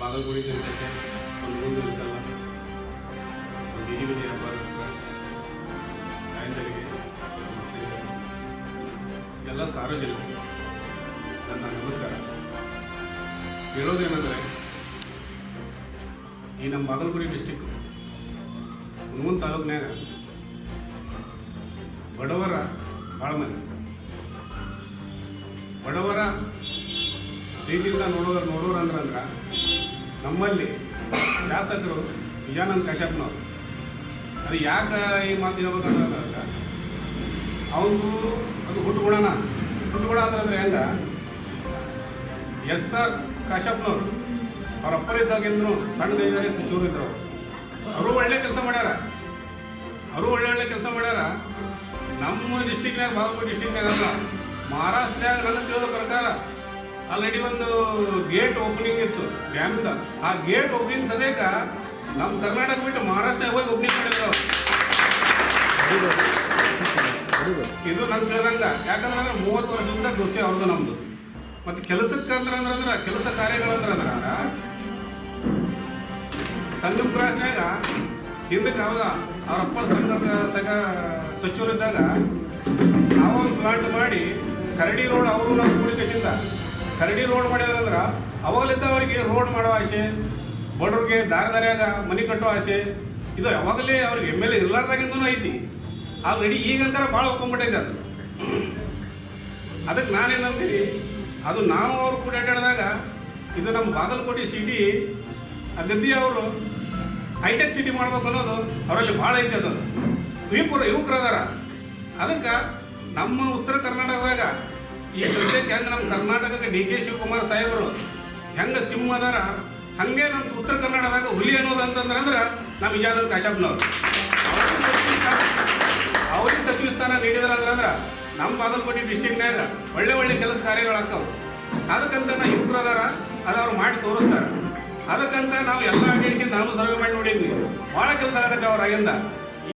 ಬಾಗಲಕೋಟೆ ಜನತೆಗೆ ಒಂದು ಮುಂದೆ ಇರುತ್ತಲ್ಲ ಬೀದಿ ಬೀದಿ ವ್ಯಾಪಾರ ತಾಯಂದರಿಗೆ ಎಲ್ಲ ಸಾರ್ವಜನಿಕರು ನನ್ನ ನಮಸ್ಕಾರ. ಹೇಳೋದೇನೆಂದರೆ ಈ ನಮ್ಮ ಬಾಗಲಕೋಟೆ ಡಿಸ್ಟಿಕ್ಕು ಹುನಗುಂದ ತಾಲೂಕಿನಾಗ ಬಡವರ ಭಾಳ ಮಂದಿ ಬಡವರ ರೀತಿಯಿಂದ ನೋಡೋರು ಅಂದ್ರೆ ನಮ್ಮಲ್ಲಿ ಶಾಸಕರು ವಿಜಯಾನಂದ ಕಾಶ್ಯಪ್ನವರು. ಅದು ಯಾಕೆ ಈ ಮಾತು ಹೇಳ್ಬೇಕಂದ್ರೆ ಅವನು ಅದು ಹುಟ್ಟುಗುಣ ಅಂದ್ರೆ ಹೆಂಗ SR ಕಾಶ್ಯಪ್ನವರು ಅವ್ರ ಅಪ್ಪರಿದ್ದಾಗಿಂದ್ರು ಸಣ್ಣ ಕೈಗಾರಿ ಸಚಿವರು ಇದ್ರು. ಅವರು ಒಳ್ಳೆ ಕೆಲಸ ಮಾಡ್ಯಾರ. ನಮ್ಮ ಡಿಸ್ಟಿಕ್ನಾಗ ಬಾಗಲಕೋಟೆ ಡಿಸ್ಟಿಕ್ನಾಗ ಅಲ್ಲ, ಮಹಾರಾಷ್ಟ್ರದಾಗ ನನ್ನ ತಿಳಿದ ಪ್ರಕಾರ ಆಲ್ರೆಡಿ ಒಂದು ಗೇಟ್ ಓಪನಿಂಗ್ ಇತ್ತು ಡ್ಯಾಮಿಂದ. ಆ ಗೇಟ್ ಓಪನಿಂಗ್ ಸದ್ಯಕ ನಮ್ಮ ಕರ್ನಾಟಕ ಬಿಟ್ಟು ಮಹಾರಾಷ್ಟ್ರದಾಗ ಹೋಗಿ ಓಪನಿಂಗ್ ಮಾಡಿದ್ರು. ಇದು ನನ್ನ ತಿಳಿದಂಗ. ಯಾಕಂದ್ರೆ 30 ವರ್ಷದಿಂದ ದೋಸ್ತಿ ಅವ್ರದ್ದು ನಮ್ದು. ಮತ್ತು ಕೆಲಸಕ್ಕೆ ಅಂದ್ರೆ ಕೆಲಸ ಕಾರ್ಯಗಳಂದ್ರೆ ಸಂಗಮ್ ಕ್ರಾಸ್ನಾಗ ಹಿಂದಕ್ಕೆ ಅವಾಗ ಅವರಪ್ಪ ಸಂಘ ಸಚಿವರಿದ್ದಾಗ ನಾವೊಂದು ಪ್ಲಾಂಟ್ ಮಾಡಿ ಕರಡಿ ರೋಡ್ ಅವರು ನಾವು ಕೂಡಿಕೆಸಿಂದ ಕರಡಿ ರೋಡ್ ಮಾಡಿದ್ರಂದ್ರೆ ಅವಾಗಲಿದ್ದ ಅವರಿಗೆ ರೋಡ್ ಮಾಡೋ ಆಸೆ, ಬಡವ್ರಿಗೆ ದಾರಿಯಾಗ ಮನೆ ಕಟ್ಟೋ ಆಸೆ, ಇದು ಯಾವಾಗಲೇ ಅವ್ರಿಗೆ MLA ಇರ್ಲಾರ್ದಾಗಿಂದನೂ ಐತಿ. ಆಲ್ರೆಡಿ ಈಗಂತಾರೆ ಭಾಳ ಒಪ್ಕೊಂಡ್ಬಿಟ್ಟೈತೆ ಅದು. ಅದಕ್ಕೆ ನಾನೇನಂತೀನಿ, ಅದು ನಾವು ಅವ್ರು ಕೂಡ ಅಡ್ಡಾಡಿದಾಗ ಇದು ನಮ್ಮ ಬಾಗಲಕೋಟೆ ಸಿಟಿ ಅಗದಿ ಅವರು ಹೈಟೆಕ್ ಸಿಟಿ ಮಾಡ್ಬೇಕು ಅನ್ನೋದು ಅವರಲ್ಲಿ ಭಾಳ ಐತೆ. ಅದು ಯುವಕರು ಅದಾರ. ಅದಕ್ಕೆ ನಮ್ಮ ಉತ್ತರ ಕರ್ನಾಟಕದಾಗ ಈ ಸದ್ಯಕ್ಕೆ ಹೆಂಗೆ ನಮ್ಮ ಕರ್ನಾಟಕಕ್ಕೆ DK ಶಿವಕುಮಾರ್ ಸಾಹೇಬರು ಹೆಂಗೆ ಸಿಂಹ ಅದಾರ, ಹಾಗೆ ನಮ್ಮ ಉತ್ತರ ಕರ್ನಾಟಕದಾಗ ಹುಲಿ ಅನ್ನೋದು ಅಂತಂದ್ರೆ ನಮ್ಮ ವಿಜಯಾನಂದ ಕಾಶ್ಯಪ್ನವ್ರು ಅವ್ರಿಗೆ ಸಚಿವ ಸ್ಥಾನ ನೀಡಿದ್ರಂದ್ರೆ ನಮ್ಮ ಬಾಗಲಕೋಟೆ ಡಿಸ್ಟಿಕ್ನಾಗ ಒಳ್ಳೆ ಕೆಲಸ ಕಾರ್ಯಗಳಾಗ್ತಾವೆ. ಅದಕ್ಕಂತ ಯುವಕರು ಅದಾರ, ಅದು ಅವ್ರು ಮಾಡಿ ತೋರಿಸ್ತಾರೆ. ಅದಕ್ಕಂತ ನಾವು ಎಲ್ಲ ಅಡ್ಡಿಗೆ ನಾನು ಸರ್ವೆ ಮಾಡಿ ನೋಡಿದ್ವಿ. ಭಾಳ ಕೆಲಸ ಆಗತ್ತೆ ಅವ್ರಾಗಿಂದ.